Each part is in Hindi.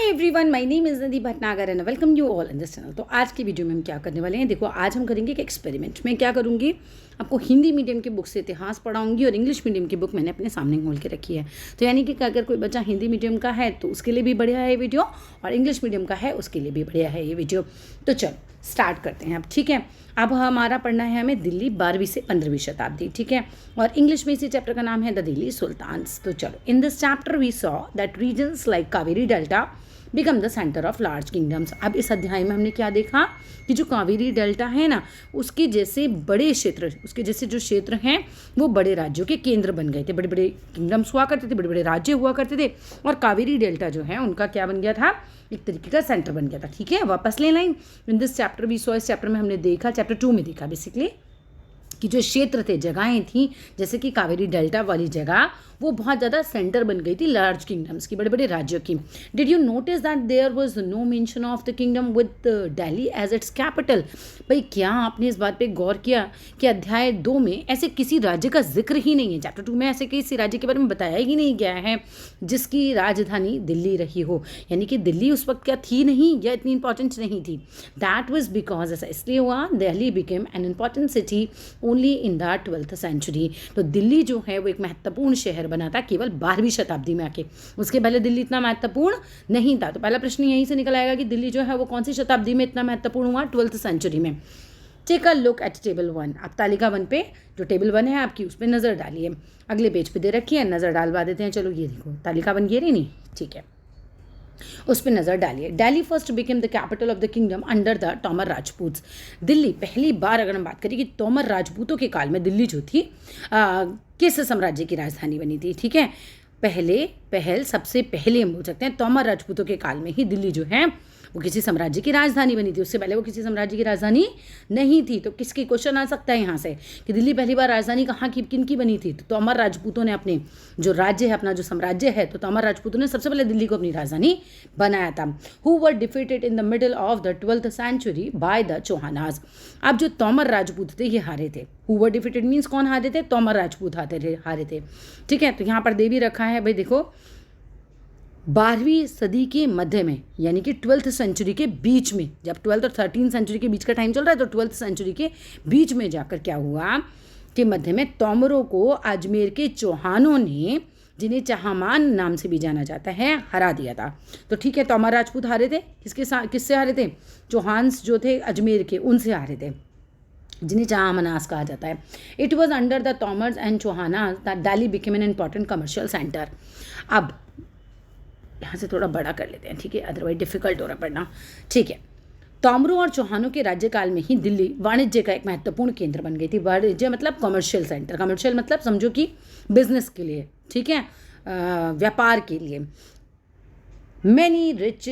एवरीवन, माय नेम इज़ नदी Bhatnagar and welcome you all in this channel. तो आज की वीडियो में हम क्या करने वाले हैं, देखो आज हम करेंगे एक एक्सपेरिमेंट। मैं क्या करूँगी, आपको हिंदी मीडियम की बुक से इतिहास पढ़ाऊंगी और इंग्लिश मीडियम की बुक मैंने अपने सामने खोल के रखी है। तो यानी कि अगर कोई बच्चा हिंदी मीडियम का है तो उसके लिए भी बढ़िया है ये वीडियो, और इंग्लिश मीडियम का है उसके लिए भी बढ़िया है ये वीडियो। तो चलो स्टार्ट करते हैं अब, ठीक है। अब हमारा पढ़ना है हमें दिल्ली 12वीं से 15वीं शताब्दी, ठीक है। और इंग्लिश में इसी चैप्टर का नाम है द दिल्ली सुल्तान्स। तो चलो, in this chapter we saw that regions like Kaveri delta become the centre of large kingdoms. अब इस अध्याय में हमने क्या देखा कि जो कावेरी डेल्टा है ना, उसके जैसे बड़े क्षेत्र, उसके जैसे जो क्षेत्र हैं वो बड़े राज्यों के केंद्र बन गए थे। बड़े बड़े किंगडम्स हुआ करते थे, बड़े बड़े राज्य हुआ करते थे, और कावेरी डेल्टा जो है उनका क्या बन गया था, एक तरीके का सेंटर बन गया था, ठीक है। वापस ले line, in this chapter we saw, इस चैप्टर में हमने देखा, चैप्टर 2 में देखा बेसिकली, कि जो क्षेत्र थे, जगहें थी, जैसे कि कावेरी डेल्टा वाली जगह वो बहुत ज़्यादा सेंटर बन गई थी लार्ज किंगडम्स की, बड़े बड़े राज्यों की। Did you notice that there was no mention of the kingdom with Delhi as its capital. भाई क्या आपने इस बात पे गौर किया कि अध्याय 2 में ऐसे किसी राज्य का जिक्र ही नहीं है, चैप्टर 2 में ऐसे किसी राज्य के बारे में बताया ही नहीं गया है जिसकी राजधानी दिल्ली रही हो, यानी कि दिल्ली उस वक्त क्या थी नहीं, या इतनी इंपॉर्टेंट नहीं थी। दैट वाज बिकॉज, ऐसा इसलिए हुआ, Delhi became an important city only in the 12th century. तो दिल्ली जो है वो एक महत्वपूर्ण शहर बना था केवल 12वीं शताब्दी में आके, उसके पहले दिल्ली इतना महत्वपूर्ण नहीं था। तो पहला प्रश्न यहीं से निकल आएगा कि दिल्ली जो है वो कौन सी शताब्दी में इतना महत्वपूर्ण हुआ, 12th सेंचुरी में। Take a look at table 1। आप तालिका 1 पे, जो टेबल 1 है आपकी, उस पर नज़र डालिए। अगले पेज पे दे रखी है, नज़र डालवा देते हैं। चलो ये देखो तालिका 1 ये रही नहीं, ठीक है, उस पर नजर डालिए। Delhi first became the capital of the kingdom under the Tomar Rajput. Delhi पहली बार, अगर हम बात करें कि तोमर राजपूतों के काल में दिल्ली जो थी किस साम्राज्य की राजधानी बनी थी, ठीक है। सबसे पहले हम बोल सकते हैं तोमर राजपूतों के काल में ही दिल्ली जो है वो किसी साम्राज्य की राजधानी बनी थी, उससे पहले वो किसी साम्राज्य की राजधानी नहीं थी। तो किसकी क्वेश्चन आ सकता है यहाँ से कि दिल्ली पहली बार राजधानी कहाँ की, किन की बनी थी, तो तोमर राजपूतों ने अपने जो राज्य है, अपना जो साम्राज्य है, तो तोमर राजपूतों ने सबसे पहले दिल्ली को अपनी राजधानी बनाया था। Who were defeated in the middle of the 12th century by the Chauhanas. अब जो तोमर राजपूत थे ये हारे थे। हु वर डिफीटेड मीन्स कौन हारे थे, तोमर राजपूत हारे थे, ठीक है। तो यहाँ पर दे भी रखा है भाई, देखो 12वीं सदी के मध्य में, यानी कि 12th सेंचुरी के बीच में, जब 12th और 13th सेंचुरी के बीच का टाइम चल रहा है, तो 12th सेंचुरी के बीच में जाकर क्या हुआ कि मध्य में तोमरों को अजमेर के चौहानों ने, जिन्हें चाहमान नाम से भी जाना जाता है, हरा दिया था। तो ठीक है, तोमर राजपूत हारे थे, किससे हारे थे, चौहान्स जो थे अजमेर के, उनसे हारे थे, जिन्हें चाहमानास कहा जाता है। It was under the Tomars and Chauhanas that Delhi became an important commercial centre. अब यहाँ से थोड़ा बड़ा कर लेते हैं, ठीक है, अदरवाइज डिफिकल्ट हो रहा पढ़ना, ठीक है। तोमरों और चौहानों के राज्यकाल में ही दिल्ली वाणिज्य का एक महत्वपूर्ण केंद्र बन गई थी। वाणिज्य मतलब कमर्शियल सेंटर, कमर्शियल मतलब समझो कि बिजनेस के लिए, ठीक है, व्यापार के लिए। मैनी रिच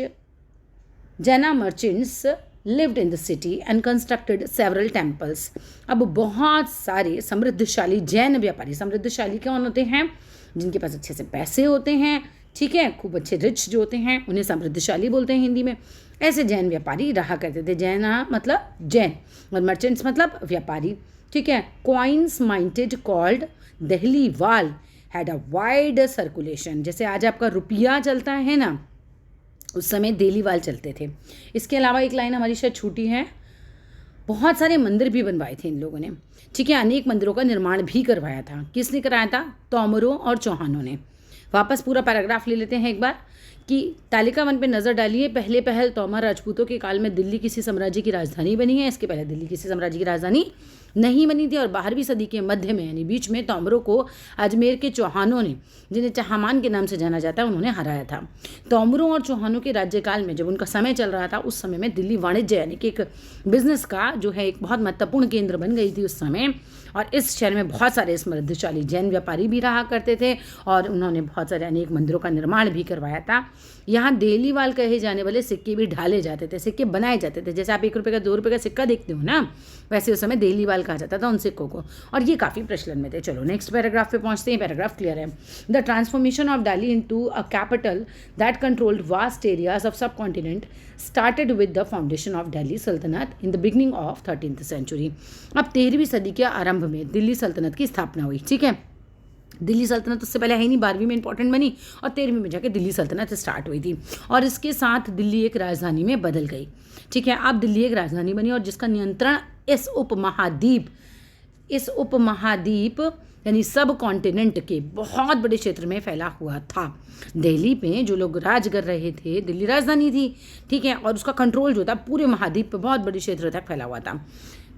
जैना merchants lived in the city and constructed several temples। अब बहुत सारे समृद्धशाली जैन व्यापारी, समृद्धशाली कौन होते हैं, जिनके पास अच्छे से पैसे होते हैं, ठीक है, खूब अच्छे रिच जो होते हैं उन्हें समृद्धशाली बोलते हैं हिंदी में। ऐसे जैन व्यापारी रहा करते थे। जैना मतलब जैन, और मर्चेंट्स मतलब व्यापारी, ठीक है। कॉइन्स माइंटेड कॉल्ड दिल्ली वाल हैड अ वाइड सर्कुलेशन। जैसे आज आपका रुपया चलता है ना, उस समय देलीवाल चलते थे। इसके अलावा एक लाइन हमारी शायद छूटी है, बहुत सारे मंदिर भी बनवाए थे इन लोगों ने, ठीक है। अनेक मंदिरों का निर्माण भी करवाया था। किसने कराया था, तोमरों और चौहानों ने। वापस पूरा पैराग्राफ ले लेते हैं एक बार, कि तालिका 1 पे नज़र डालिए। पहले पहल तोमर राजपूतों के काल में दिल्ली किसी साम्राज्य की राजधानी बनी है, इसके पहले दिल्ली किसी साम्राज्य की राजधानी नहीं बनी थी। और 12वीं सदी के मध्य में, यानी बीच में, तोमरों को अजमेर के चौहानों ने, जिन्हें चाहमान के नाम से जाना जाता है, उन्होंने हराया था। तोमरों और चौहानों के राज्यकाल में, जब उनका समय चल रहा था, उस समय में दिल्ली वाणिज्य यानी कि एक बिजनेस का जो है एक बहुत महत्वपूर्ण केंद्र बन गई थी उस समय। और इस शहर में बहुत सारे समृद्धशाली जैन व्यापारी भी रहा करते थे, और उन्होंने बहुत सारे अनेक मंदिरों का निर्माण भी करवाया था। यहाँ देलीवाल कहे जाने वाले सिक्के भी ढाले जाते थे, सिक्के बनाए जाते थे। जैसे आप 1 रुपये का 2 रुपये का सिक्का देखते हो ना, वैसे उस समय देलीवाल कहा जाता था उन सिक्कों को, और ये काफ़ी प्रचलन में थे। चलो नेक्स्ट पैराग्राफ पे पहुँचते हैं। पैराग्राफ क्लियर है। The transformation of Delhi into a capital that controlled vast areas of subcontinent started with the foundation of Delhi Saltanat in the beginning of 13th century. अब 13वीं सदी के आरंभ में दिल्ली सल्तनत की स्थापना हुई, ठीक है। दिल्ली सल्तनत उससे पहले है ही नहीं, 12वीं में इंपॉर्टेंट बनी और 13वीं में जाके दिल्ली सल्तनत स्टार्ट हुई थी और इसके साथ दिल्ली एक राजधानी में बदल गई। ठीक है, अब दिल्ली एक राजधानी बनी और जिसका नियंत्रण इस उपमहाद्वीप यानी सब कॉन्टिनेंट के बहुत बड़े क्षेत्र में फैला हुआ था। दिल्ली पे जो लोग राज कर रहे थे, दिल्ली राजधानी थी, ठीक है, और उसका कंट्रोल जो था पूरे महाद्वीप पे बहुत बड़े क्षेत्र तक फैला हुआ था।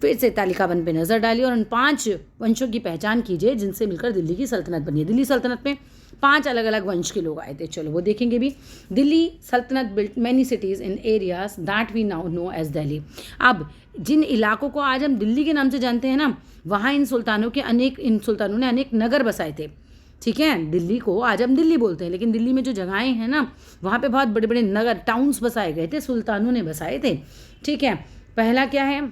फिर से तालिकाबंद पे नज़र डालिए और उन 5 वंशों की पहचान कीजिए जिनसे मिलकर दिल्ली की सल्तनत बनी है। दिल्ली सल्तनत में 5 अलग अलग वंश के लोग आए थे, चलो वो देखेंगे भी। दिल्ली सल्तनत built many cities in areas that we now know as Delhi. अब जिन इलाकों को आज हम दिल्ली के नाम से जानते हैं ना, वहाँ इन सुल्तानों ने अनेक नगर बसाए थे। ठीक है, दिल्ली को आज हम दिल्ली बोलते हैं, लेकिन दिल्ली में जो जगहें हैं ना, वहाँ पे बहुत बड़े बड़े नगर टाउन्स बसाए गए थे, सुल्तानों ने बसाए थे। ठीक है, पहला क्या है,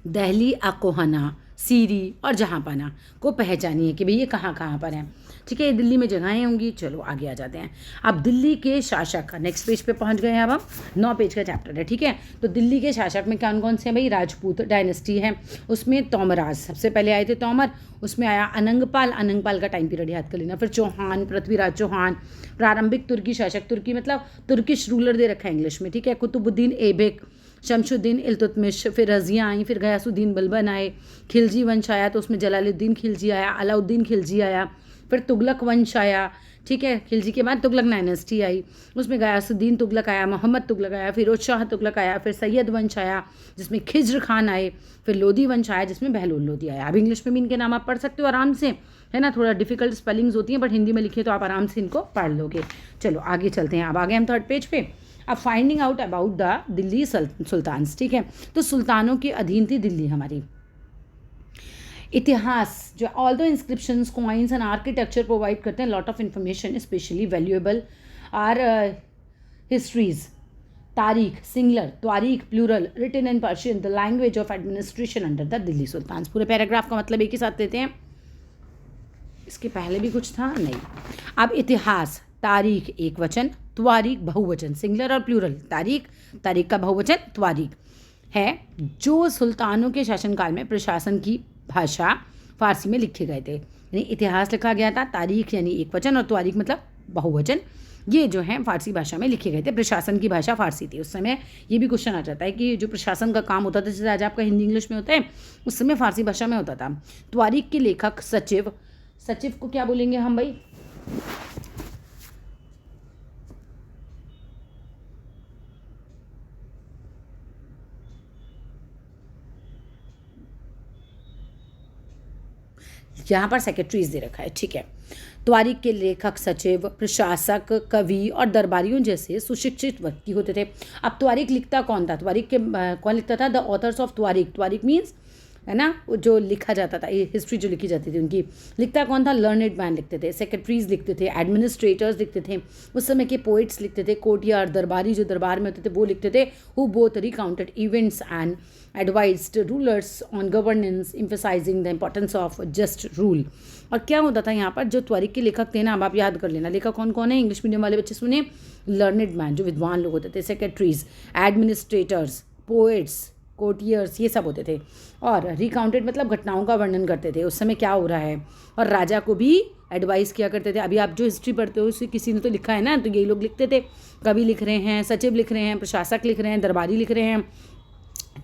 दहली, अकोहना, सीरी और जहाँपना को पहचानिए कि भाई ये कहाँ कहाँ पर हैं। ठीक है, दिल्ली में जगहें होंगी। चलो आगे आ जाते हैं। अब दिल्ली के शासक, नेक्स्ट पेज पे पहुंच गए हैं। अब हम 9 पेज का चैप्टर है। ठीक है, तो दिल्ली के शासक में कौन कौन से हैं भाई? राजपूत डायनेस्टी है, उसमें तोमराज सबसे पहले आए थे, तोमर। उसमें आया अनंगपाल का टाइम पीरियड याद कर लेना। फिर चौहान, पृथ्वीराज चौहान। प्रारंभिक तुर्की शासक, तुर्की मतलब तुर्किश रूलर दे रखा है इंग्लिश में। ठीक है, कुतुबुद्दीन ऐबक, शमशुद्दीन इल्तुतमिश, फिर रज़िया आई, फिर गयासुद्दीन बलबन आए, खिलजी वंश आया तो उसमें जलालुद्दीन खिलजी आया, अलाउद्दीन खिलजी आया, फिर तुगलक वंश आया। ठीक है, खिलजी के बाद तुगलक डायनेस्टी आई, उसमें गयासुद्दीन तुगलक आया, मोहम्मद तुगलक आया, फिरोज शाह तुगलक आया, फिर सैयद वंश आया जिसमें खिज्र खान आए, फिर लोधी वंश आया जिसमें बहलोल लोधी आया। अब इंग्लिश में भी इनके नाम आप पढ़ सकते हो आराम से, है ना, थोड़ा डिफिकल्ट स्पेलिंग्स होती हैं, बट हिंदी में लिखे तो आप आराम से इनको पढ़ लोगे। चलो आगे चलते हैं। अब आ गए हम 3rd पेज पे। अब finding out about the Delhi sultans. ठीक है, तो सुल्तानों के अधीन थी दिल्ली हमारी। इतिहास जो all the inscriptions, coins and architecture provide करते हैं lot of information, especially valuable are histories. तारीख सिंगुलर, त्वारीख plural, written in Persian, the language of administration under the Delhi sultans. पूरे पैराग्राफ का मतलब एक ही साथ देते हैं। इसके पहले भी कुछ था नहीं। अब इतिहास, तारीख एक वचन, त्वारीख बहुवचन, सिंगुलर और प्लूरल। तारीख का बहुवचन त्वारीख है, जो सुल्तानों के शासनकाल में प्रशासन की भाषा फारसी में लिखे गए थे। यानी इतिहास लिखा गया था, तारीख यानी एक वचन और त्वारीख मतलब बहुवचन, ये जो है फारसी भाषा में लिखे गए थे। प्रशासन की भाषा फारसी थी उस समय। ये भी क्वेश्चन आ जाता है कि जो प्रशासन का काम होता था, जैसे आज आपका हिंदी इंग्लिश में होता है, उस समय फारसी भाषा में होता था। त्वारीख के लेखक सचिव, सचिव को क्या बोलेंगे हम भाई? यहाँ पर सेक्रेटरीज दे रखा है। ठीक है, त्वारीख के लेखक सचिव, प्रशासक, कवि और दरबारियों जैसे सुशिक्षित व्यक्ति होते थे। अब त्वारीख लिखता कौन था? त्वारीख के कौन लिखता था? द ऑथर्स ऑफ त्वारीख। त्वारीख मीन्स, है ना, जो लिखा जाता था, ये हिस्ट्री जो लिखी जाती थी उनकी, लिखता कौन था? लर्नेड मैन लिखते थे, सेक्रेटरीज लिखते थे, एडमिनिस्ट्रेटर्स लिखते थे, उस समय के पोइट्स लिखते थे, कोटियार दरबारी जो दरबार में होते थे वो लिखते थे। Who both recounted events and advised rulers on governance, emphasising the importance of just rule. और क्या होता था यहाँ पर? जो त्वारीख के लेखक थे ना, अब आप याद कर लेना, लेखक कौन कौन है? इंग्लिश मीडियम वाले बच्चे सुने, लर्नेड मैन जो विद्वान लोग होते थे, सेक्रेटरीज, एडमिनिस्ट्रेटर्स, पोएट्स, कोटियर्स, ये सब होते थे। और रिकाउंटेड मतलब घटनाओं का वर्णन करते थे, उस समय क्या हो रहा है, और राजा को भी एडवाइस किया करते थे। अभी आप जो हिस्ट्री पढ़ते हो उसे किसी ने तो लिखा है ना, तो यही लोग लिखते थे। कवि लिख रहे हैं, सचिव लिख रहे हैं, प्रशासक लिख रहे हैं, दरबारी लिख रहे हैं।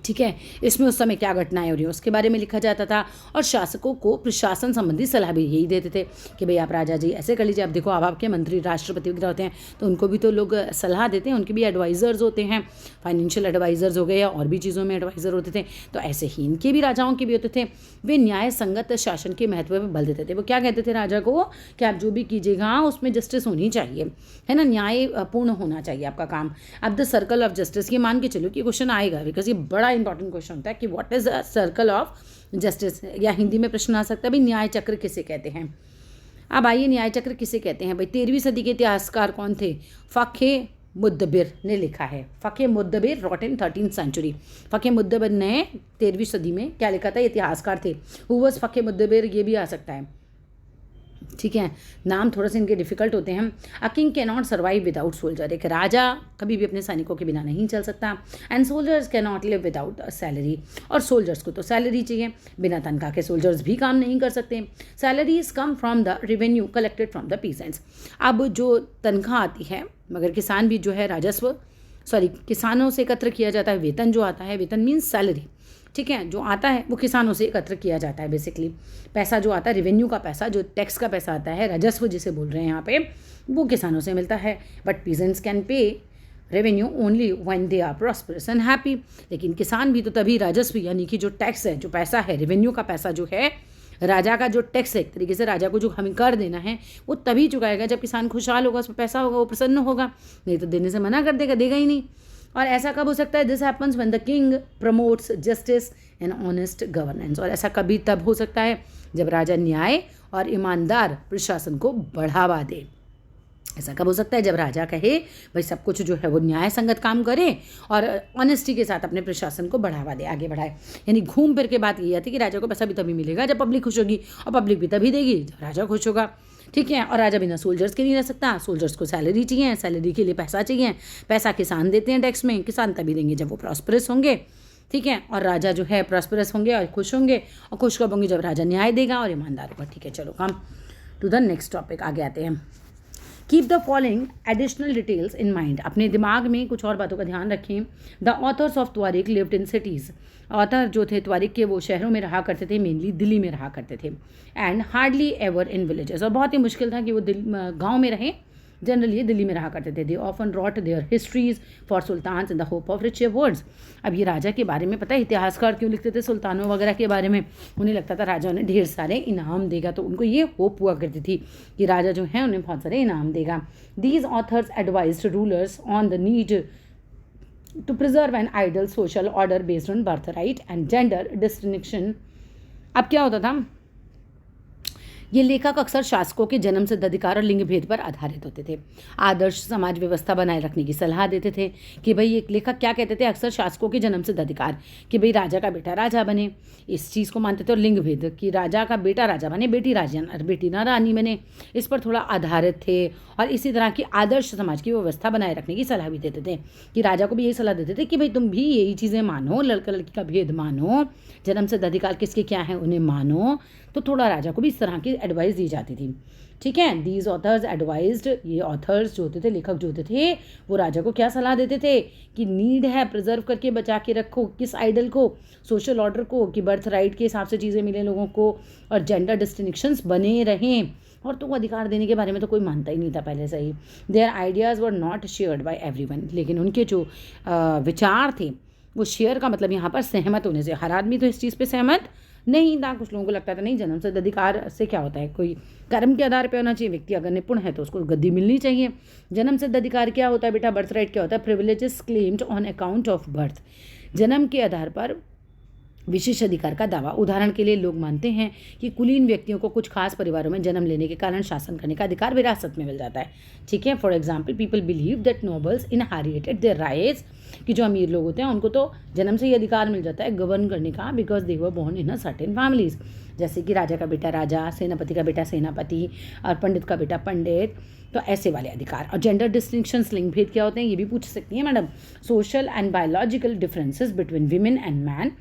ठीक है, इसमें उस समय क्या घटनाएं हो रही हैं उसके बारे में लिखा जाता था। और शासकों को प्रशासन संबंधी सलाह भी यही देते थे कि भाई आप राजा जी ऐसे कर लीजिए। आप देखो, अब आपके मंत्री राष्ट्रपति वगैरह होते हैं तो उनको भी तो लोग सलाह देते हैं, उनके भी एडवाइज़र्स होते हैं, फाइनेंशियल एडवाइज़र्स हो गए या और भी चीज़ों में एडवाइज़र होते थे। तो ऐसे ही इनके भी, राजाओं के भी होते थे। वे न्याय संगत शासन के महत्व पर बल देते थे। वो क्या कहते थे राजा को कि आप जो भी कीजिएगा उसमें जस्टिस होनी चाहिए, है ना, न्याय पूर्ण होना चाहिए आपका काम। अब द सर्कल ऑफ जस्टिस, ये मान के चलो कि क्वेश्चन आएगा, बिकॉज ये बड़ा इंपॉर्टेंट क्वेश्चन होता है कि what is a circle of justice, या हिंदी में प्रश्न आ सकता है भाई न्याय चक्र किसे कहते हैं। अब आइए, न्याय चक्र किसे कहते हैं भाई? 13वीं सदी के इतिहासकार कौन थे? फ़खे मुद्दबिर ने लिखा है। फ़खे मुद्दबिर रॉट इन 13th सेंचुरी। फ़खे मुद्दबिर ने 13वीं सदी में क्या लिखा था? इतिहासकार थे। हु वाज फ़खे मुद्दबिर, ये भी आ सकता है। ठीक है, नाम थोड़ा सा इनके डिफिकल्ट होते हैं। A king can not survive without soldier, एक राजा कभी भी अपने सैनिकों के बिना नहीं चल सकता। And soldiers can not live without salary, और सोल्जर्स को तो सैलरी चाहिए, बिना तनख्वाह के सोल्जर्स भी काम नहीं कर सकते। Salaries come from the revenue collected from the peasants, अब जो तनख्वाह आती है, मगर किसान भी जो है राजस्व, किसानों से एकत्र किया जाता है, वेतन जो आता है, वेतन मीन्स सैलरी, ठीक है, जो आता है वो किसानों से एकत्र किया जाता है। बेसिकली पैसा जो आता है, रेवेन्यू का पैसा, जो टैक्स का पैसा आता है, राजस्व जिसे बोल रहे हैं यहाँ पे, वो किसानों से मिलता है। But peasants can pay revenue only when they are prosperous and happy, लेकिन किसान भी तो तभी राजस्व यानी कि जो टैक्स है, जो पैसा है, रेवेन्यू का पैसा जो है, राजा का जो टैक्स है, एक तरीके से राजा को जो हमें कर देना है, वो तभी चुकाएगा जब किसान खुशहाल होगा, उसमें पैसा होगा, वो प्रसन्न होगा, नहीं तो देने से मना कर देगा, देगा ही नहीं। और ऐसा कब हो सकता है? This happens when the king promotes justice and honest governance, और ऐसा कभी तब हो सकता है जब राजा न्याय और ईमानदार प्रशासन को बढ़ावा दे। ऐसा कब हो सकता है? जब राजा कहे भाई सब कुछ जो है वो न्याय संगत काम करे और ऑनेस्टी के साथ अपने प्रशासन को बढ़ावा दे, आगे बढ़ाए। यानी घूम फिर के बात ये आती है कि राजा को पैसा भी तभी मिलेगा जब पब्लिक खुश होगी, और पब्लिक भी तभी देगी जब राजा खुश होगा, ठीक है। और राजा बिना सोल्जर्स के नहीं रह सकता, सोल्जर्स को सैलरी चाहिए, सैलरी के लिए पैसा चाहिए, पैसा किसान देते हैं टैक्स में, किसान तभी देंगे जब वो प्रॉस्परस होंगे, ठीक है। और राजा जो है प्रॉस्परस होंगे और खुश होंगे, और खुश कब होंगे? जब राजा न्याय देगा और ईमानदार होगा, ठीक है। चलो come to the next topic, आगे आते हैं। Keep the following additional details in mind, अपने दिमाग में कुछ और बातों का ध्यान रखें। द ऑथर्स ऑफ त्वारिक लिव्ड इन सिटीज़, ऑथर जो थे त्वारिक के वो शहरों में रहा करते थे, मेनली दिल्ली में रहा करते थे। And hardly ever in villages, और बहुत ही मुश्किल था कि वो गाँव में रहें, जनरली ये दिल्ली में रहा करते थे। They often wrote their histories for sultans in the hope of rich words, अब ये राजा के बारे में पता है इतिहासकार क्यों लिखते थे सुल्तानों वगैरह के बारे में? उन्हें लगता था राजा उन्हें ढेर सारे इनाम देगा, तो उनको ये होप हुआ करती थी कि राजा जो है उन्हें बहुत सारे इनाम देगा। These authors advised rulers on the need to preserve an ideal social order based on birth right and gender distinction. अब क्या होता था, ये लेखक अक्सर शासकों के जन्म सिद्ध अधिकार और लिंग भेद पर आधारित होते थे। आदर्श समाज व्यवस्था बनाए रखने की सलाह देते थे कि भाई एक लेखक क्या कहते थे, अक्सर शासकों के जन्म सिद्ध अधिकार, कि भाई राजा का बेटा राजा बने, इस चीज़ को मानते थे। और लिंग भेद, कि राजा का बेटा राजा बने, बेटी ना रानी बने, इस पर थोड़ा आधारित थे। और इसी तरह की आदर्श समाज की व्यवस्था बनाए रखने की सलाह भी देते थे, कि राजा को भी यही सलाह देते थे कि भाई तुम भी यही चीज़ें मानो, लड़का लड़की का भेद मानो, जन्म सिद्ध अधिकार किसके क्या है उन्हें मानो। तो थोड़ा राजा को भी इस तरह की एडवाइस दी जाती थी, ठीक है। दीज ऑथर्स एडवाइज्ड, ये ऑथर्स जो होते थे, लेखक जो होते थे, वो राजा को क्या सलाह देते थे कि नीड है प्रिजर्व करके बचा के रखो किस आइडल को, सोशल ऑर्डर को, कि बर्थ राइट के हिसाब से चीज़ें मिले लोगों को, और जेंडर डिस्टिंक्शंस बने रहें। और तो अधिकार देने के बारे में तो कोई मानता ही नहीं था पहले से ही। Their ideas were not shared by everyone, लेकिन उनके जो विचार थे वो शेयर का मतलब यहाँ पर सहमत होने से, हर आदमी तो इस चीज़ पे सहमत नहीं था। कुछ लोगों को लगता था नहीं, जन्म सिद्ध अधिकार से क्या होता है, कोई कर्म के आधार पे होना चाहिए, व्यक्ति अगर निपुण है तो उसको गद्दी मिलनी चाहिए। जन्म सिद्ध अधिकार क्या होता है बेटा? बर्थ राइट क्या होता है? Privileges claimed on account of birth, जन्म के आधार पर विशेष अधिकार का दावा। उदाहरण के लिए लोग मानते हैं कि कुलीन व्यक्तियों को कुछ खास परिवारों में जन्म लेने के कारण शासन करने का अधिकार विरासत में मिल जाता है, ठीक है। For example people believe that nobles inherited their rights, कि जो अमीर लोग होते हैं उनको तो जन्म से ही अधिकार मिल जाता है गवर्न करने का, because they were born in a certain families, जैसे कि राजा का बेटा राजा, सेनापति का बेटा सेनापति, और पंडित का बेटा पंडित, तो ऐसे वाले अधिकार। और जेंडर डिस्टिंक्शंस, लिंग भेद क्या होते हैं ये भी पूछ सकती हैं madam. Social and biological differences between women and man,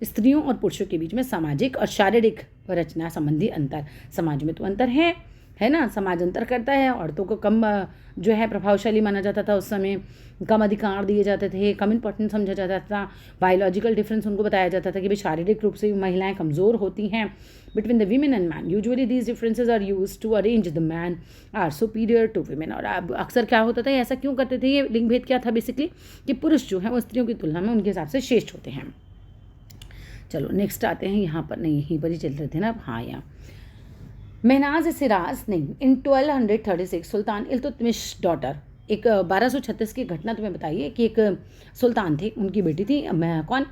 स्त्रियों और पुरुषों के बीच में सामाजिक और शारीरिक रचना संबंधी अंतर। समाज में तो अंतर है ना, समाज अंतर करता है। औरतों को कम जो है प्रभावशाली माना जाता था उस समय, कम अधिकार दिए जाते थे, कम इम्पोर्टेंट समझा जाता था। बायोलॉजिकल डिफरेंस उनको बताया जाता था कि भाई शारीरिक रूप से महिलाएं कमज़ोर होती हैं। Between the women and man usually these differences are use to arrange the man are superior to women. और अब अक्सर क्या होता था, ऐसा क्यों करते थे, ये लिंग भेद क्या था बेसिकली, कि पुरुष जो है वो स्त्रियों की तुलना में उनके हिसाब से श्रेष्ठ होते हैं। चलो नेक्स्ट आते हैं, यहाँ पर नहीं, यहीं पर ही चल रहे थे ना, हाँ यहाँ महनाज सिराज नहीं। इन 1236 सुल्तान इल्तुतमिश डॉटर, एक 1236 की घटना तुम्हें बताइए कि एक सुल्तान थे, उनकी बेटी थी कौन?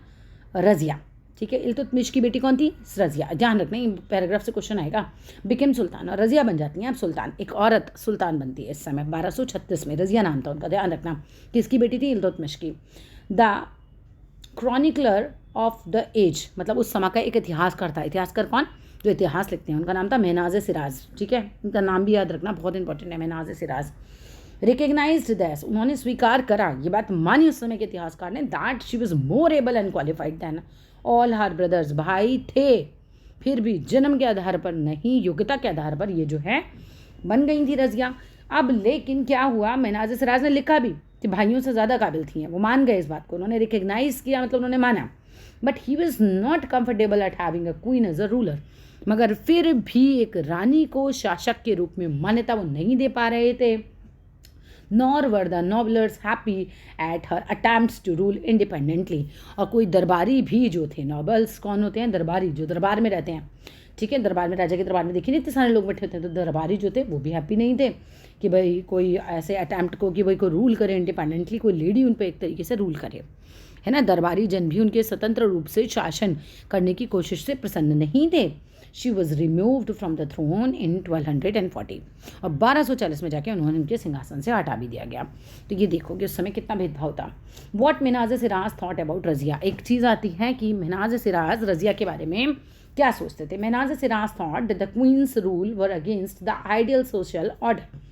रज़िया, ठीक है। इल्तुतमिश की बेटी कौन थी? रज़िया, ध्यान रखना पैराग्राफ से क्वेश्चन आएगा। बिकेम सुल्तान, और रज़िया बन जाती हैं अब सुल्तान, एक औरत सुल्तान बनती है इस समय 1236 में। रज़िया नाम था उनका, ध्यान रखना। किसकी बेटी थी? इल्तुतमिश की। The chronicler of the age, मतलब उस समय का एक इतिहासकार था। इतिहासकार कौन? जो इतिहास लिखते हैं, उनका नाम था महनाज सिराज। ठीक है, उनका नाम भी याद रखना, बहुत इंपॉर्टेंट है, महनाज सिराज। रिकग्नाइज्ड दैट, उन्होंने स्वीकार करा, ये बात मानी उस समय के इतिहासकार ने, that she was more able and qualified than all her brothers, भाई थे फिर भी जन्म के आधार पर नहीं, योग्यता के आधार पर ये जो है बन गई थी रज़िया। अब लेकिन क्या हुआ, महनाज सिराज ने लिखा भी कि भाइयों से ज़्यादा काबिल थी, वो मान गए इस बात को, उन्होंने रिकग्नाइज किया, मतलब उन्होंने माना। But he was not comfortable at having a queen as a ruler, मगर फिर भी एक रानी को शासक के रूप में मान्यता वो नहीं दे पा रहे थे। Nor were the nobles happy at her attempts to rule independently, और कोई दरबारी भी जो थे, नॉबल्स कौन होते हैं, दरबारी, जो दरबार में रहते हैं। ठीक है, दरबार में, राजा के दरबार में देखिए इतने सारे लोग बैठे होते हैं, तो दरबारी जो थे वो भी हैप्पी नहीं थे कि भाई कोई ऐसे अटैम्प्ट को कि भाई कोई रूल करे इंडिपेंडेंटली, कोई लेडी उन पर एक तरीके से रूल करे, है ना। दरबारी जन भी उनके स्वतंत्र रूप से शासन करने की कोशिश से प्रसन्न नहीं थे। She was removed from the throne in 1240, और 1240 में जाके उन्होंने उनके सिंहासन से हटा भी दिया गया। तो ये देखो कि उस समय कितना भेदभाव था। What Mahnaz Siraj thought about Raziya, एक चीज़ आती है कि महनाज सिराज रज़िया के बारे में क्या सोचते थे। Mahnaz Siraj thought that the queen's rule were against the ideal social order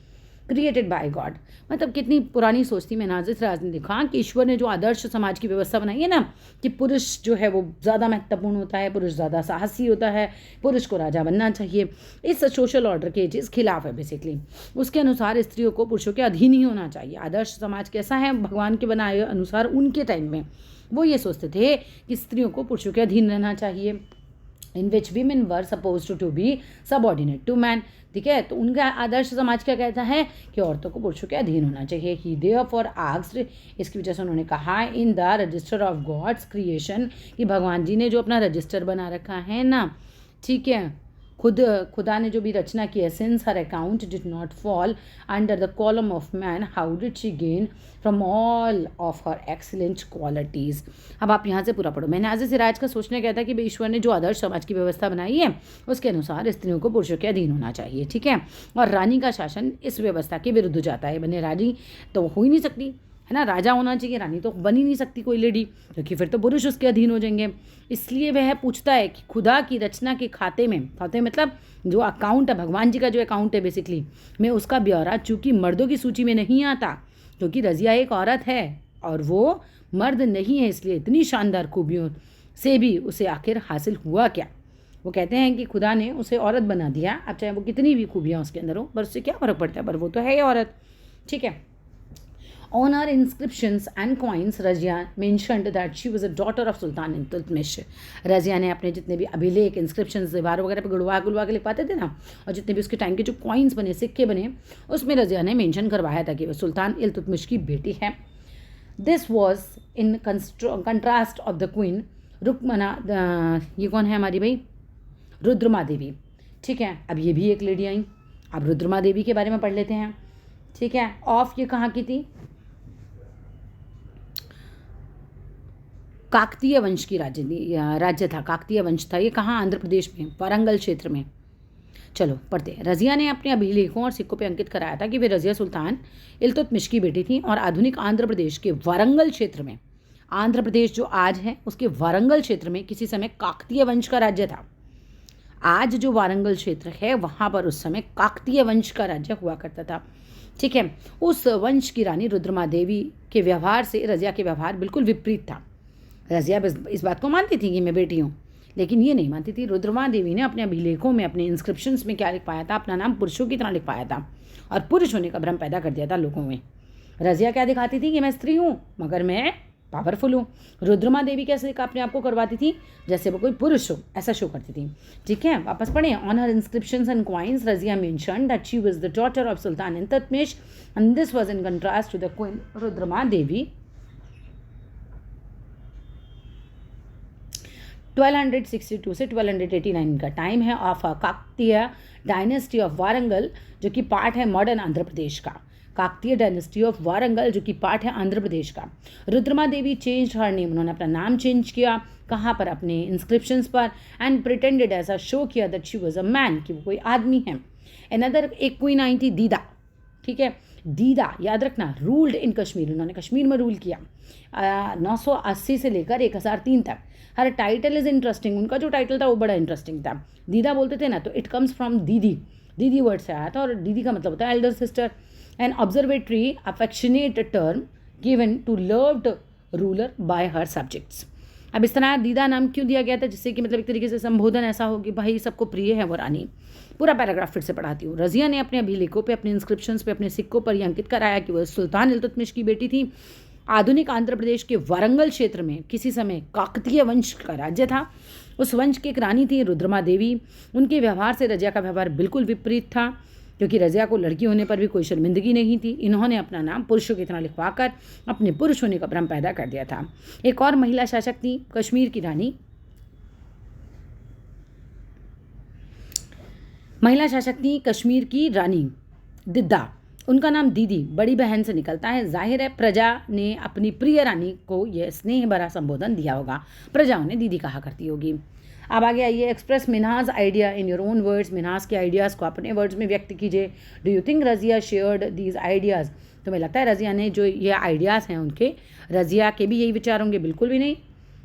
created by God, मतलब कितनी पुरानी सोच थी महनाज सिराज ने। देखा कि ईश्वर ने जो आदर्श समाज की व्यवस्था बनाई है ना, कि पुरुष जो है वो ज़्यादा महत्वपूर्ण होता है, पुरुष ज़्यादा साहसी होता है, पुरुष को राजा बनना चाहिए, इस सोशल ऑर्डर के चीज़ खिलाफ है बेसिकली। उसके अनुसार स्त्रियों को पुरुषों के अधीन ही होना चाहिए। आदर्श समाज कैसा है, भगवान के बनाए अनुसार उनके टाइम में वो ये सोचते थे कि स्त्रियों को पुरुषों के अधीन रहना चाहिए, in which women were suppose to be subordinate to man. ठीक है, तो उनका आदर्श समाज क्या कहता है कि औरतों को पुरुषों के अधीन होना चाहिए। ही देयरफॉर आस्क्ड, इसकी वजह से उन्होंने कहा, in the register of God's creation, कि भगवान जी ने जो अपना रजिस्टर बना रखा है ना, ठीक है, खुदा ने जो भी रचना की है, since her account did not fall under the column of man, how did she gain from all of her excellent qualities. अब आप यहाँ से पूरा पढ़ो। महनाज सिराज का सोचना क्या था कि ईश्वर ने जो आदर्श समाज की व्यवस्था बनाई है उसके अनुसार स्त्रियों को पुरुषों के अधीन होना चाहिए। ठीक है, और रानी का शासन इस व्यवस्था के विरुद्ध जाता है। बने रानी तो हो ही नहीं सकती, है ना, राजा होना चाहिए, रानी तो बन ही नहीं सकती कोई लेडी, क्योंकि फिर तो पुरुष उसके अधीन हो जाएंगे। इसलिए वह पूछता है कि खुदा की रचना के खाते मतलब जो अकाउंट है, भगवान जी का जो अकाउंट है बेसिकली, में उसका ब्यौरा चूँकि मर्दों की सूची में नहीं आता, क्योंकि रज़िया एक औरत है और वो मर्द नहीं है, इसलिए इतनी शानदार खूबियों से भी उसे आखिर हासिल हुआ क्या। वो कहते हैं कि खुदा ने उसे औरत बना दिया, अब चाहे वो कितनी भी खूबियाँ उसके अंदर हो, पर उससे क्या फ़र्क पड़ता है, पर वो तो है ही औरत। ठीक है, on her inscriptions and coins, Razia mentioned that she was a daughter of Sultan Iltutmish. Razia ने अपने जितने भी अभिलेख, इंस्क्रिप्शंस दीवारों वगैरह पे गुड़वा के लिख पाते थे ना, और जितने भी उसके टाइम के जो कॉइन्स बने, सिक्के बने, उसमें रज़िया ने मेंशन करवाया था कि वो सुल्तान इल्तुतमिश की बेटी है। This was in contrast of the queen Rukmana, ये कौन है हमारी भाई, रुद्रमा देवी। ठीक है, अब ये भी एक लेडी आई, अब रुद्रमा देवी के बारे में पढ़ लेते हैं। ठीक है, ऑफ ये कहाँ की थी, काकतीय वंश की राज्य था, काकतीय वंश था, ये कहाँ, आंध्र प्रदेश में, वारंगल क्षेत्र में। चलो पढ़ते हैं। रज़िया ने अपने अभिलेखों और सिक्कों पे अंकित कराया था कि वे रज़िया सुल्तान इल्तुतमिश की बेटी थी और आधुनिक आंध्र प्रदेश के वारंगल क्षेत्र में, आंध्र प्रदेश जो आज है उसके वारंगल क्षेत्र में किसी समय काकतीय वंश का राज्य था। आज जो वारंगल क्षेत्र है वहाँ पर उस समय काकतीय वंश का राज्य हुआ करता था। ठीक है, उस वंश की रानी रुद्रमा देवी के व्यवहार से रज़िया के व्यवहार बिल्कुल विपरीत था। रज़िया इस बात को मानती थी कि मैं बेटी हूँ, लेकिन ये नहीं मानती थी। रुद्रमा देवी ने अपने अभिलेखों में, अपने इंस्क्रिप्शंस में क्या लिख पाया था, अपना नाम पुरुषों की तरह लिख पाया था और पुरुष होने का भ्रम पैदा कर दिया था लोगों में। रज़िया क्या दिखाती थी कि मैं स्त्री हूँ मगर मैं पावरफुल हूँ। रुद्रमा देवी कैसे अपने आप को करवाती थी, जैसे वो कोई पुरुष हो, ऐसा शो करती थी। ठीक है, वापस पढ़ें। On her inscriptions and coins Raziya mentioned that she was the daughter of sultan Iltutmish and this was in contrast to the queen Rudrama Devi. 1262 से 1289 का टाइम है of Kakatiya dynasty of Warangal, जो कि पार्ट है मॉडर्न आंध्र प्रदेश का। काकतीय डायनेस्टी ऑफ वारंगल जो कि पार्ट है आंध्र प्रदेश का। रुद्रमा देवी चेंज हर नेम, उन्होंने अपना नाम चेंज किया, कहाँ पर, अपने इंस्क्रिप्शंस पर, एंड प्रिटेंडेड, ऐसा शो किया that she was a man, कि वो कोई आदमी है। अनदर एक क्वीन आई थी दीदा। ठीक है, दीदा, याद रखना, रूल्ड इन कश्मीर, उन्होंने कश्मीर में रूल किया 980 से लेकर 1003 तक। हर टाइटल इज़ इंटरेस्टिंग, उनका जो टाइटल था वो बड़ा इंटरेस्टिंग था। दीदा बोलते थे ना, तो इट कम्स फ्रॉम दीदी, दीदी वर्ड से आया था, और दीदी का मतलब होता है elder sister. An observatory affectionate term given to loved ruler by her subjects. अब इस तरह दीदा नाम क्यों दिया गया था, जिससे कि मतलब एक तरीके से संबोधन ऐसा हो कि भाई सबको प्रिय है वो रानी। पूरा पैराग्राफ फिर से पढ़ाती हूँ। रज़िया ने अपने अभिलेखों पे, अपने इंस्क्रिप्शंस पे, अपने सिक्कों पर यह अंकित कराया कि वह सुल्तान इल्तुतमिश की बेटी थी। आधुनिक आंध्र प्रदेश के वारंगल क्षेत्र में किसी समय काकतीय वंश का राज्य था। उस वंश की एक रानी थी रुद्रमा देवी। उनके व्यवहार से रज़िया का व्यवहार बिल्कुल विपरीत था, क्योंकि रज़िया को लड़की होने पर भी कोई शर्मिंदगी नहीं थी। इन्होंने अपना नाम पुरुषों की तरह लिखवाकर अपने पुरुष होने का भ्रम पैदा कर दिया था। एक और महिला शासक थी कश्मीर की रानी, महिला शासक थी कश्मीर की रानी दिद्दा। उनका नाम दीदी, बड़ी बहन से निकलता है। जाहिर है प्रजा ने अपनी प्रिय रानी को यह स्नेह भरा संबोधन दिया होगा, प्रजा उन्हें दीदी कहा करती होगी। अब आगे आइए, express Minhaj idea in your own words. Minhaj के आइडियाज़ को अपने वर्ड्स में व्यक्त कीजिए। Do you think Razia shared these ideas? तुम्हें लगता है रज़िया ने जो ये आइडियाज़ हैं उनके, रज़िया के भी यही विचार होंगे? बिल्कुल भी नहीं,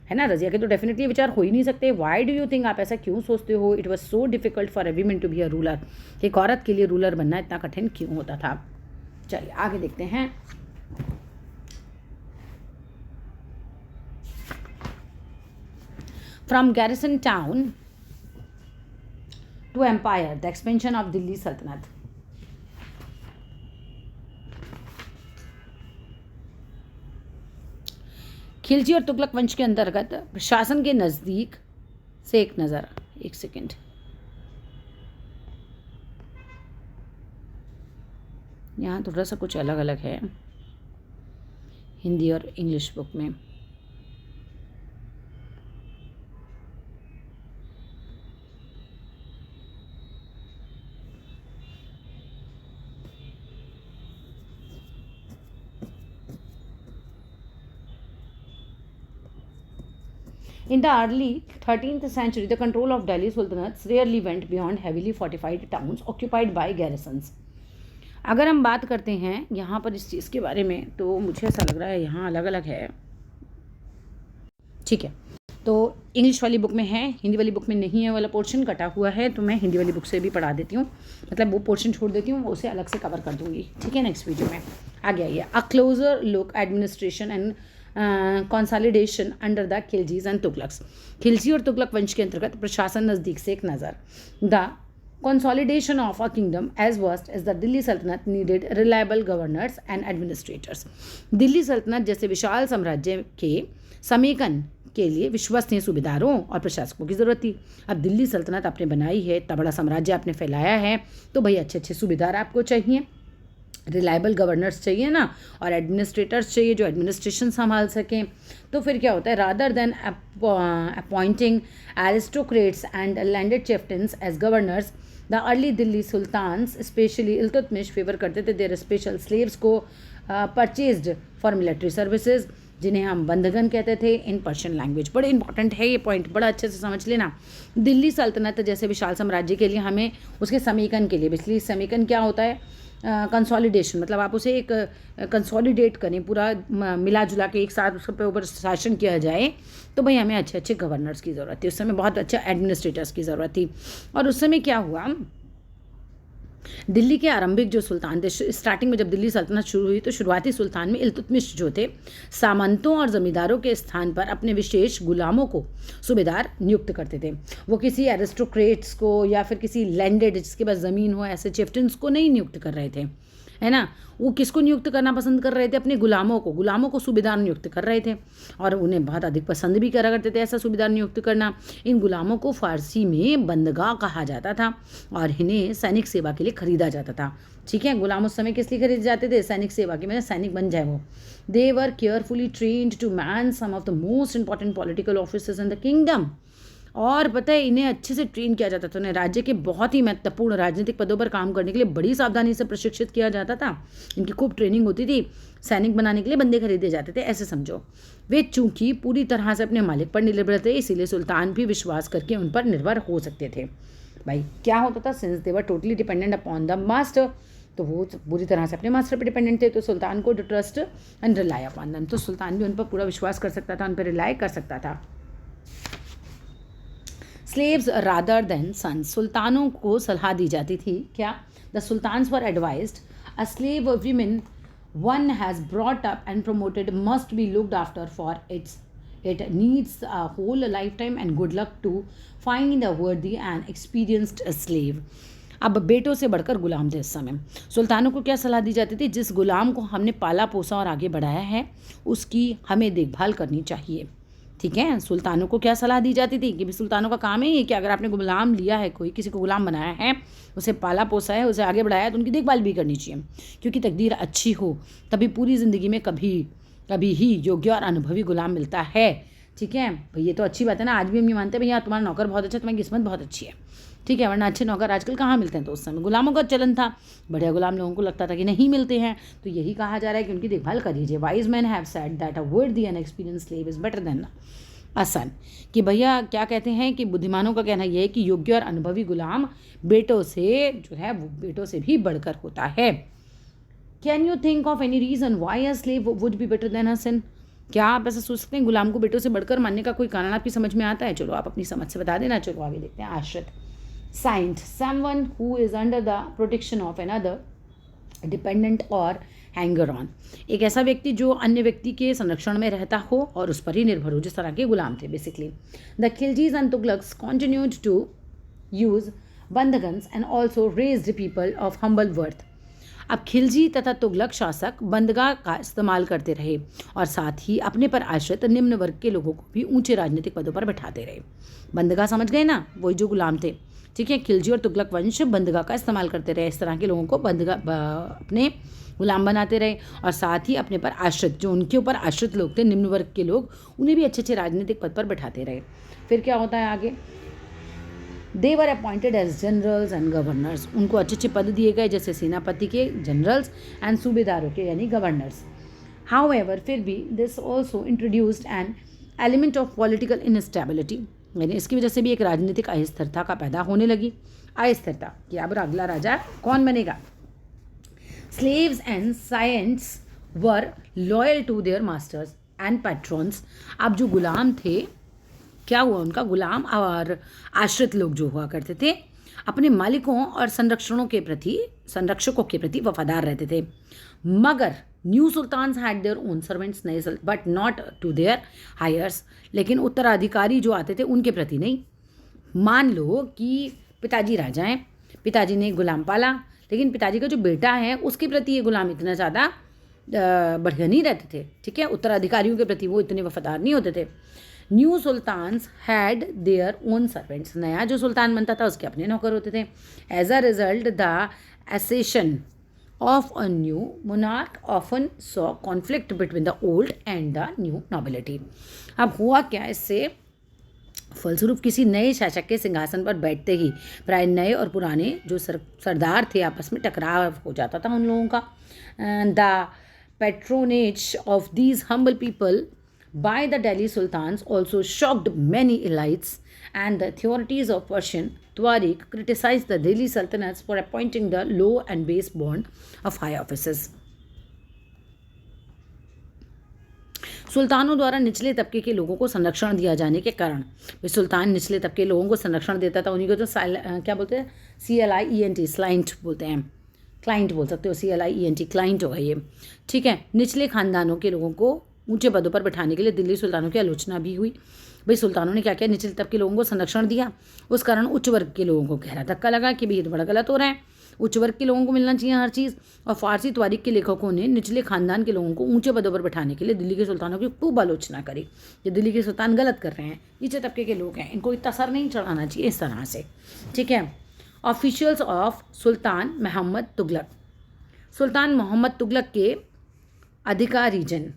है ना। रज़िया के तो डेफिनेटली विचार हो ही नहीं सकते। वाई डू यू थिंक, आप ऐसा क्यों सोचते हो? It was so difficult for a women to be a ruler, एक औरत के लिए रूलर बनना इतना कठिन क्यों होता था? चलिए आगे देखते हैं। From garrison town to empire, the expansion of Delhi Sultanate. Khilji और तुगलक वंश के अंतर्गत प्रशासन के नज़दीक से एक नज़र, एक सेकेंड, यहाँ थोड़ा सा कुछ अलग अलग है हिंदी और इंग्लिश बुक में। In the early 13th century, the control of Delhi Sultanates rarely went beyond heavily fortified towns occupied by garrisons. अगर हम बात करते हैं यहाँ पर इस चीज़ के बारे में, तो मुझे ऐसा लग रहा है यहाँ अलग अलग है। ठीक है, तो इंग्लिश वाली बुक में है, हिंदी वाली बुक में नहीं है, वाला पोर्शन कटा हुआ है, तो मैं हिंदी वाली बुक से भी पढ़ा देती हूँ, मतलब वो पोर्शन छोड़ देती हूँ, उसे अलग से कवर कर दूँगी। ठीक है, नेक्स्ट वीडियो में। आगे आइए, a closer look administration and consolidation under the Khaljis and Tughlaqs. Khalji और तुगलक वंश के अंतर्गत प्रशासन नज़दीक से एक नज़र। The consolidation of a kingdom as vast as the Delhi Sultanate needed reliable governors and administrators. Delhi सल्तनत जैसे विशाल साम्राज्य के समेकन के लिए विश्वसनीय सूबेदारों और प्रशासकों की ज़रूरत थी। अब दिल्ली सल्तनत आपने बनाई है, इतना बड़ा साम्राज्य आपने फैलाया है, तो भाई अच्छे अच्छे सूबेदार आपको चाहिए, रिलायबल गवर्नर्स चाहिए ना, और एडमिनिस्ट्रेटर्स चाहिए जो एडमिनिस्ट्रेशन संभाल सकें। तो फिर क्या होता है, rather than appointing aristocrats and landed chieftains as governors, the early Delhi sultans specially Iltutmish favour करते थे देयर स्पेशल स्लेव्स को परचेज्ड फॉर मिलिट्री सर्विसेज, जिन्हें हम बंधगन कहते थे इन पर्शियन लैंग्वेज। बड़े इंपॉर्टेंट है ये पॉइंट, बड़ा अच्छे से समझ लेना। दिल्ली सल्तनत जैसे विशाल साम्राज्य के लिए हमें उसके समीकरण के लिए, इसलिए समीकरण क्या होता है, कंसोलिडेशन, मतलब आप उसे एक कंसोलिडेट करें, पूरा मिला जुला के एक साथ उस पर ऊपर शासन किया जाए, तो भाई हमें अच्छे अच्छे गवर्नर्स की ज़रूरत थी। उस समय बहुत अच्छा एडमिनिस्ट्रेटर्स की ज़रूरत थी। और उस समय क्या हुआ, दिल्ली के आरंभिक जो सुल्तान थे, स्टार्टिंग में जब दिल्ली सल्तनत शुरू हुई तो शुरुआती सुल्तान में इल्तुतमिश जो थे, सामंतों और ज़मींदारों के स्थान पर अपने विशेष गुलामों को सूबेदार नियुक्त करते थे। वो किसी एरिस्टोक्रेट्स को या फिर किसी लैंडेड जिसके पास ज़मीन हो ऐसे चिफ्टन्स को नहीं नियुक्त कर रहे थे, है ना। वो किसको नियुक्त करना पसंद कर रहे थे, अपने गुलामों को सूबेदार नियुक्त कर रहे थे, और उन्हें बहुत अधिक पसंद भी करा करते थे ऐसा सूबेदार नियुक्त करना। इन गुलामों को फारसी में बंदगा कहा जाता था और इन्हें सैनिक सेवा के लिए खरीदा जाता था। ठीक है, गुलाम उस समय किस लिए खरीदे जाते थे, सैनिक सेवा के, मतलब सैनिक बन जाए वो। They were carefully trained to man some of the most important political officers in the kingdom. और पता है इन्हें अच्छे से ट्रेन किया जाता था, उन्हें राज्य के बहुत ही महत्वपूर्ण राजनीतिक पदों पर काम करने के लिए बड़ी सावधानी से प्रशिक्षित किया जाता था। इनकी खूब ट्रेनिंग होती थी, सैनिक बनाने के लिए बंदे खरीदे जाते थे, ऐसे समझो। वे चूंकि पूरी तरह से अपने मालिक पर निर्भर थे, इसीलिए सुल्तान भी विश्वास करके उन पर निर्भर हो सकते थे। भाई क्या होता था, since they were totally dependent upon the master, तो वो पूरी तरह से अपने मास्टर पर डिपेंडेंट थे, तो सुल्तान को trust and rely upon them, तो सुल्तान भी उन पर पूरा विश्वास कर सकता था, उन पर रिलाई कर सकता था। स्लेव्स रादर देन सन्स, सुल्तानों को सलाह दी जाती थी क्या? The sultans were advised a slave women one has brought up and promoted must be looked after for it needs a whole lifetime and good luck to find a worthy and experienced slave। अब बेटों से बढ़कर गुलाम थे इस समय। सुल्तानों को क्या सलाह दी जाती थी? जिस गुलाम को हमने पाला पोसा और आगे बढ़ाया है उसकी हमें देखभाल करनी चाहिए। ठीक है, सुल्तानों को क्या सलाह दी जाती थी कि सुल्तानों का काम है ये कि अगर आपने गुलाम लिया है, कोई किसी को गुलाम बनाया है, उसे पाला पोसा है, उसे आगे बढ़ाया है, तो उनकी देखभाल भी करनी चाहिए, क्योंकि तकदीर अच्छी हो तभी पूरी ज़िंदगी में कभी ही योग्य और अनुभवी गुलाम मिलता है। ठीक है भाई, ये तो अच्छी बात है ना। आज भी हम ये मानते हैं भैया तुम्हारा नौकर बहुत अच्छा, तुम्हारी किस्मत बहुत अच्छी है। ठीक है, वरना अच्छे नौकर आजकल कहाँ मिलते हैं? तो उस समय गुलामों का चलन था, बढ़िया गुलाम लोगों को लगता था कि नहीं मिलते हैं, तो यही कहा जा रहा है कि उनकी देखभाल करिए। Wise man have said that a worthy and experienced slave is better than a son, कि भैया क्या कहते हैं कि बुद्धिमानों का कहना यह है कि योग्य और अनुभवी गुलाम बेटों से जो है वो बेटों से भी बढ़कर होता है। Can you think of any reason why a slave would be better than a son? क्या आप ऐसा सोच सकते हैं गुलाम को बेटों से बढ़कर मानने का कोई कारण आपकी समझ में आता है? चलो आप अपनी समझ से बता देना। चलो आगे देखते हैं। आश्रित, client, someone who is under the protection of another, dependent और हैंगर ऑन, एक ऐसा व्यक्ति जो अन्य व्यक्ति के संरक्षण में रहता हो और उस पर ही निर्भर हो, जिस तरह के गुलाम थे basically. The Khaljis and Tughlaqs continued to use bandagans and also raised people of humble worth. अब खिलजी तथा तुगलक शासक बंदगा का इस्तेमाल करते रहे और साथ ही अपने पर आश्रित निम्न वर्ग के लोगों को भी ऊंचे राजनीतिक पदों पर बैठाते रहे। बंदगा समझ गए ना, वही जो गुलाम थे। ठीक है, खिलजी और तुगलक वंश बंदगा का इस्तेमाल करते रहे, इस तरह के लोगों को बंदगा अपने गुलाम बनाते रहे और साथ ही अपने पर आश्रित, जो उनके ऊपर आश्रित लोग थे, निम्न वर्ग के लोग, उन्हें भी अच्छे अच्छे राजनीतिक पद पर बैठाते रहे। फिर क्या होता है आगे? They were appointed as generals and governors, उनको अच्छे अच्छे पद दिए गए जैसे सेनापति के, जनरल्स, एंड सूबेदारों के यानी गवर्नर्स। हाउएवर, फिर भी this also introduced an element of political instability, यानी इसकी वजह से भी एक राजनीतिक अस्थिरता का पैदा होने लगी। अस्थिरता कि अब अगला राजा कौन बनेगा? Slaves and saints were loyal to their masters and patrons। अब जो गुलाम थे, क्या हुआ? उनका गुलाम और आश्रित लोग जो हुआ करते थे अपने मालिकों और संरक्षकों के प्रति वफादार रहते थे। मगर new sultans had their own servants, नए but not to their heirs, लेकिन उत्तराधिकारी जो आते थे उनके प्रति नहीं। मान लो कि पिताजी राजा हैं, पिताजी ने गुलाम पाला, लेकिन पिताजी का जो बेटा है उसके प्रति ये गुलाम इतना ज़्यादा बढ़िया नहीं रहते थे। ठीक है, उत्तराधिकारियों के प्रति वो इतने वफादार नहीं होते थे। New sultans had their own servants, नया जो सुल्तान बनता था उसके अपने नौकर होते थे। As a result the accession of a new monarch often saw conflict between the old and the new nobility. अब हुआ क्या इससे? फलस्वरूप किसी नए शासक के सिंहासन पर बैठते ही प्राय नए और पुराने जो सरदार थे आपस में टकराव हो जाता था उन लोगों का। The patronage of these humble people by the Delhi sultans also shocked many elites and the authorities of Persian Tuareg criticized the Delhi Sultanates for appointing the low and base born of high offices। सुल्तानों द्वारा निचले तबके के लोगों को संरक्षण दिया जाने के कारण, सुल्तान निचले तबके के लोगों को संरक्षण देता था, उन्हीं को तो क्या बोलते हैं? CLIENT, स्लाइंट बोलते हैं, क्लाइंट बोल सकते हो, CLIENT, क्लाइंट होगा ये। ठीक है, निचले खानदानों के लोगों को ऊंचे पदों पर बैठाने के लिए दिल्ली सुल्तानों की आलोचना भी हुई। भाई सुल्तानों ने क्या किया? निचले तबके के लोगों को संरक्षण दिया, उस कारण उच्च वर्ग के लोगों को गहरा धक्का लगा कि भाई ये तो बड़ा गलत हो रहा है, उच्च वर्ग के लोगों को मिलना चाहिए हर चीज़। और फारसी त्वारीख के लेखकों ने निचले खानदान के लोगों को ऊंचे पदों पर बैठाने के लिए दिल्ली के सुल्तानों की खूब आलोचना करी कि दिल्ली के सुल्तान गलत कर रहे हैं, नीचे तबके के लोग हैं, इनको इतना सर नहीं चढ़ाना चाहिए इस तरह से। ठीक है, officials of sultan Muhammad Tughlaq, sultan Muhammad Tughlaq के अधिकारी जन।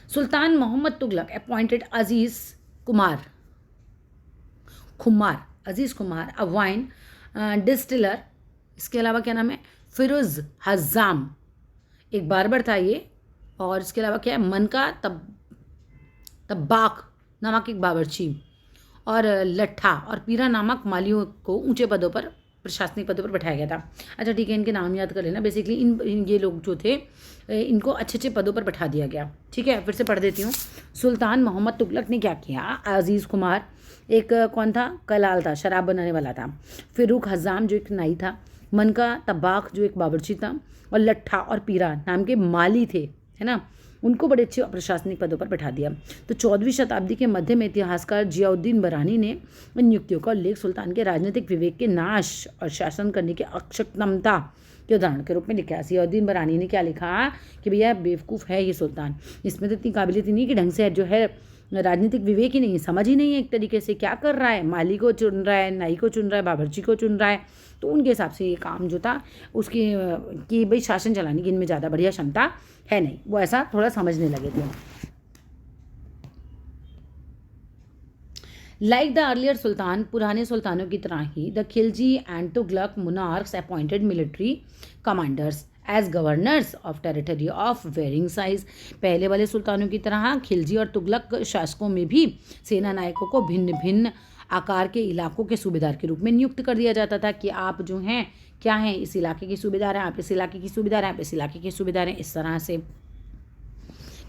Sultan Muhammad Tughlaq appointed Aziz Kumar a wine distiller, इसके अलावा क्या नाम है? फिरोज़ हज़ाम, एक बार्बर था ये, और इसके अलावा क्या है? मन का तब्बाक नामक एक बावर्ची, और लट्ठा और पीरा नामक मालियों को ऊंचे पदों पर प्रशासनिक पदों पर बैठाया गया था। अच्छा ठीक है, इनके नाम याद कर लेना। बेसिकली ये लोग जो थे इनको अच्छे अच्छे पदों पर बैठा दिया गया। ठीक है, फिर से पढ़ देती हूँ। सुल्तान मोहम्मद तुगलक ने क्या किया? अजीज़ कुमार एक कौन था? कलाल था, शराब बनाने वाला था। फिरूक हज़ाम जो एक नाई था, मनका तब्बाक जो एक बावर्ची था, और लट्ठा और पीरा नाम के माली थे, है ना, उनको बड़े अच्छे प्रशासनिक पदों पर बैठा दिया। तो 14वीं शताब्दी के मध्य में इतिहासकार जियाउद्दीन बरानी ने इन नियुक्तियों का उल्लेख सुल्तान के राजनीतिक विवेक के नाश और शासन करने की अक्षमता के उदाहरण के रूप में लिखा। जियाउद्दीन बरानी ने क्या लिखा कि भैया बेवकूफ़ है ये सुल्तान, इसमें तो इतनी काबिलियत ही नहीं कि ढंग से जो है राजनीतिक विवेक ही नहीं है, समझ ही नहीं है एक तरीके से क्या कर रहा है, माली को चुन रहा है, नाई को चुन रहा है, बावर्ची को चुन रहा है। तो उनके हिसाब से ये काम जो था उसकी कि भाई शासन चलाने की इनमें ज़्यादा बढ़िया क्षमता है नहीं, वो ऐसा थोड़ा समझने लगे थे। लाइक द अर्लियर सुल्तान, पुराने सुल्तानों की तरह ही the Khalji and Tughlaq monarchs appointed military commanders as governors of territory of varying size. पहले वाले सुल्तानों की तरह खिलजी और तुगलक शासकों में भी सेना नायकों को भिन्न भिन्न आकार के इलाकों के सूबेदार के रूप में नियुक्त कर दिया जाता था कि आप जो हैं क्या हैं, इस इलाके के सूबेदार हैं, आप इस इलाके की सूबेदार हैं, आप इस इलाके के सूबेदार हैं, इस तरह से।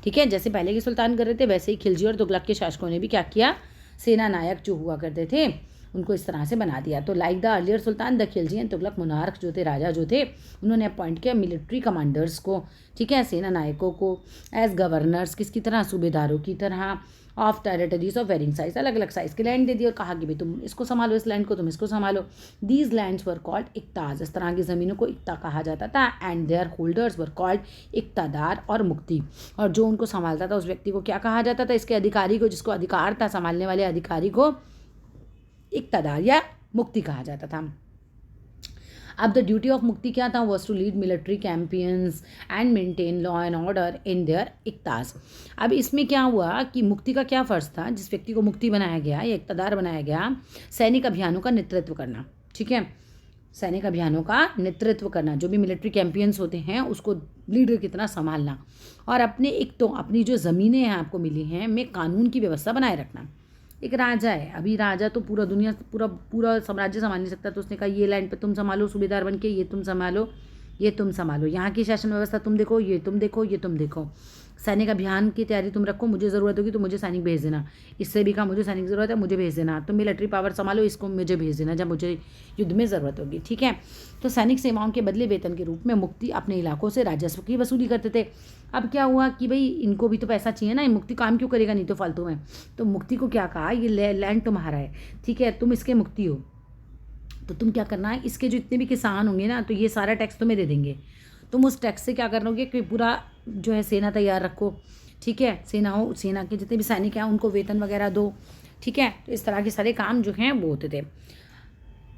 ठीक है, जैसे पहले के सुल्तान कर रहे थे वैसे ही खिलजी और तुगलक के शासकों ने भी क्या किया, सेना नायक जो हुआ करते थे उनको इस तरह से बना दिया। तो like the earlier Sultan the Khalji and Tughlaq monarch जो थे, राजा जो थे, उन्होंने अपॉइंट किया मिलिट्री कमांडर्स को, ठीक है, सेना नायकों को, एज गवर्नर्स किसकी तरह, सूबेदारों की तरह, of territories of varying size, अलग अलग साइज के लैंड दे दिए और कहा कि भाई तुम इसको संभालो, इस लैंड को, तुम इसको संभालो। These lands were called iqtas, इस तरह की ज़मीनों को इक्ता कहा जाता था। And their holders were called iqtadar और मुक्ति, और जो उनको संभालता था उस व्यक्ति को क्या कहा जाता था, इसके अधिकारी को, जिसको अधिकार था संभालने वाले अधिकारी को इक्तादार या मुक्ति कहा जाता था। अब द ड्यूटी ऑफ मुक्ति क्या था, was to lead military campaigns and maintain law and order in their iqtas. अब इसमें क्या हुआ कि मुक्ति का क्या फ़र्ज था, जिस व्यक्ति को मुक्ति बनाया गया या इक्तादार बनाया गया, सैनिक अभियानों का नेतृत्व करना। ठीक है, सैनिक अभियानों का नेतृत्व करना, जो भी मिलिट्री कैंपियंस होते हैं उसको लीडर की तरह संभालना, और अपने एक तो अपनी जो ज़मीनें हैं आपको मिली हैं में कानून की व्यवस्था बनाए रखना। एक राजा है, अभी राजा तो पूरा दुनिया पूरा साम्राज्य संभाल नहीं सकता, तो उसने कहा ये लैंड पे तुम संभालो सूबेदार बन के, ये तुम संभालो, ये तुम संभालो, यहाँ की शासन व्यवस्था तुम देखो, ये तुम देखो, ये तुम देखो, सैनिक अभियान की तैयारी तुम रखो, मुझे ज़रूरत होगी तो मुझे सैनिक भेज देना, इससे भी कहा मुझे सैनिक ज़रूरत है, मुझे भेज देना, तुम मिलिट्री पावर संभालो, इसको मुझे भेज देना जब मुझे युद्ध में ज़रूरत होगी। ठीक है, तो सैनिक सेवाओं के बदले वेतन के रूप में मुक्ति अपने इलाकों से राजस्व की वसूली करते थे। अब क्या हुआ कि भाई इनको भी तो पैसा चाहिए ना, मुक्ति काम क्यों करेगा नहीं तो फालतू में, तो मुक्ति को क्या कहा, ये लैंड तुम्हारा है, ठीक है, तुम इसके मुक्ति हो, तो तुम क्या करना है, इसके जो इतने भी किसान होंगे ना, तो ये सारा टैक्स तुम्हें दे देंगे, तुम उस टैक्स से क्या करोगे कि पूरा जो है सेना तैयार रखो। ठीक है, सेना के जितने भी सैनिक हैं उनको वेतन वगैरह दो। ठीक है, तो इस तरह के सारे काम जो हैं वो होते थे।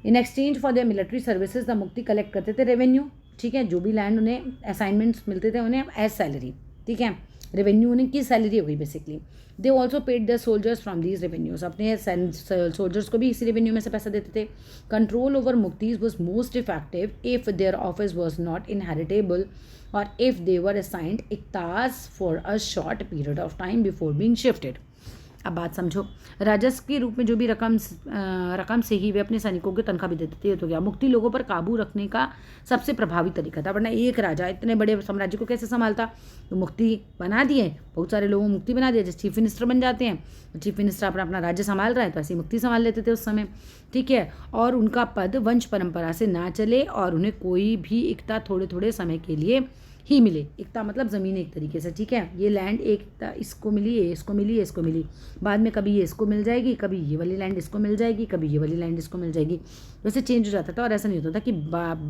In exchange for their military services the मुक्ति कलेक्ट करते थे रेवेन्यू। ठीक है, जो भी लैंड उन्हें असाइनमेंट्स मिलते थे उन्हें एज सैलरी। ठीक है, रेवेन्यू उन्हें की सैलरी हो गई basically. They also paid the soldiers from these revenues, अपने सोल्जर्स को भी इसी रेवेन्यू में से पैसा देते थे। कंट्रोल ओवर मुक्तीज was most effective if their office was not inheritable और इफ दे वर असाइंड इक्ताज for a short period of time before being shifted. अब बात समझो, राजस्व के रूप में जो भी रकम से ही वे अपने सैनिकों को तनख्वाह भी देते थे। तो क्या मुक्ति लोगों पर काबू रखने का सबसे प्रभावी तरीका था, वरना एक राजा इतने बड़े साम्राज्य को कैसे संभालता। तो मुक्ति बना दिए, बहुत सारे लोगों को मुक्ति बना दिया, जैसे चीफ मिनिस्टर बन जाते हैं, चीफ मिनिस्टर अपना राज्य संभाल रहा है तो ऐसी मुक्ति संभाल लेते थे उस समय। ठीक है, और उनका पद वंश परंपरा से ना चले और उन्हें कोई भी इक्ता थोड़े थोड़े समय के लिए ही मिले। इक्ता मतलब ज़मीन एक तरीके से। ठीक है, ये लैंड एक इसको मिली, ये इसको मिली, ये इसको मिली, बाद में कभी ये इसको मिल जाएगी, कभी ये वाली लैंड इसको मिल जाएगी, कभी ये वाली लैंड इसको मिल जाएगी, वैसे चेंज हो जाता था। और ऐसा नहीं होता था कि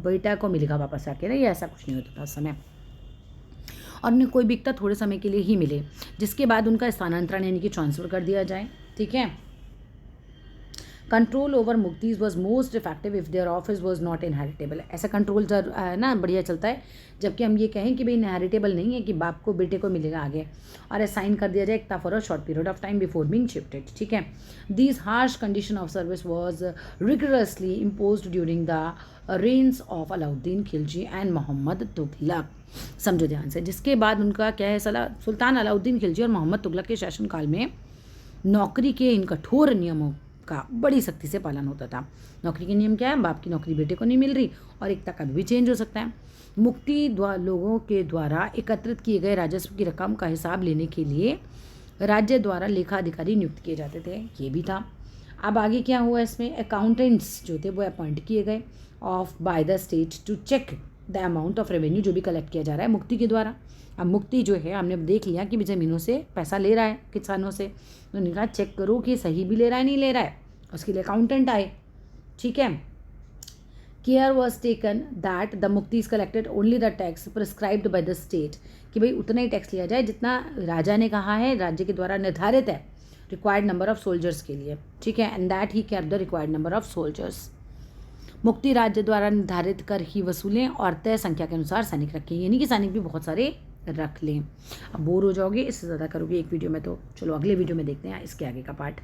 बेटा को मिलेगा वापस आके ना, ये ऐसा कुछ नहीं होता था उस समय। और उन्हें कोई भी इक्ता थोड़े समय के लिए ही मिले, जिसके बाद उनका स्थानांतरण यानी कि ट्रांसफ़र कर दिया जाए। ठीक है, कंट्रोल ओवर मुक्तीज was most effective if their office was not inheritable. ऐसा कंट्रोल ना बढ़िया चलता है जबकि हम ये कहें कि भाई इनहेरिटेबल नहीं है कि बाप को बेटे को मिलेगा आगे, और असाइन कर दिया जाए इक्ता for a short period of time before being shifted. ठीक है, these harsh condition of service was rigorously imposed during the reigns of Alauddin Khilji and Mohammad Tughlaq. समझो ध्यान से, जिसके बाद उनका क्या है, सुल्तान अलाउद्दीन खिलजी और मोहम्मद तुगलक के शासनकाल में नौकरी के इन कठोर नियमों का बड़ी सख्ती से पालन होता था। नौकरी के नियम क्या है? बाप की नौकरी बेटे को नहीं मिल रही और एकता कभी भी चेंज हो सकता है। मुक्ति लोगों के द्वारा एकत्रित किए गए राजस्व की रकम का हिसाब लेने के लिए राज्य द्वारा लेखा अधिकारी नियुक्त किए जाते थे, ये भी था। अब आगे क्या हुआ इसमें? अकाउंटेंट्स जो थे वो अपॉइंट किए गए of by the state to check the amount of revenue जो भी कलेक्ट किया जा रहा है मुक्ति के द्वारा। अब मुक्ति जो है हमने देख लिया कि ज़मीनों से पैसा ले रहा है किसानों से, तो उन्होंने कहा चेक करो कि सही भी ले रहा है नहीं ले रहा है, उसके लिए अकाउंटेंट आए। ठीक है। Care was taken that the मुक्ति is collected only the tax prescribed by the state, कि भाई उतना ही टैक्स लिया जाए जितना राजा ने कहा है, राज्य के द्वारा निर्धारित है रिक्वायर्ड नंबर ऑफ सोल्जर्स के लिए। ठीक है। And that he kept the required number of soldiers. मुक्ति राज्य द्वारा निर्धारित कर ही वसूलें और तय संख्या के अनुसार सैनिक रखें, यानी कि सैनिक भी बहुत सारे रख लें। अब बोर हो जाओगे इससे ज़्यादा करोगे एक वीडियो में, तो चलो अगले वीडियो में देखते हैं इसके आगे का पार्ट।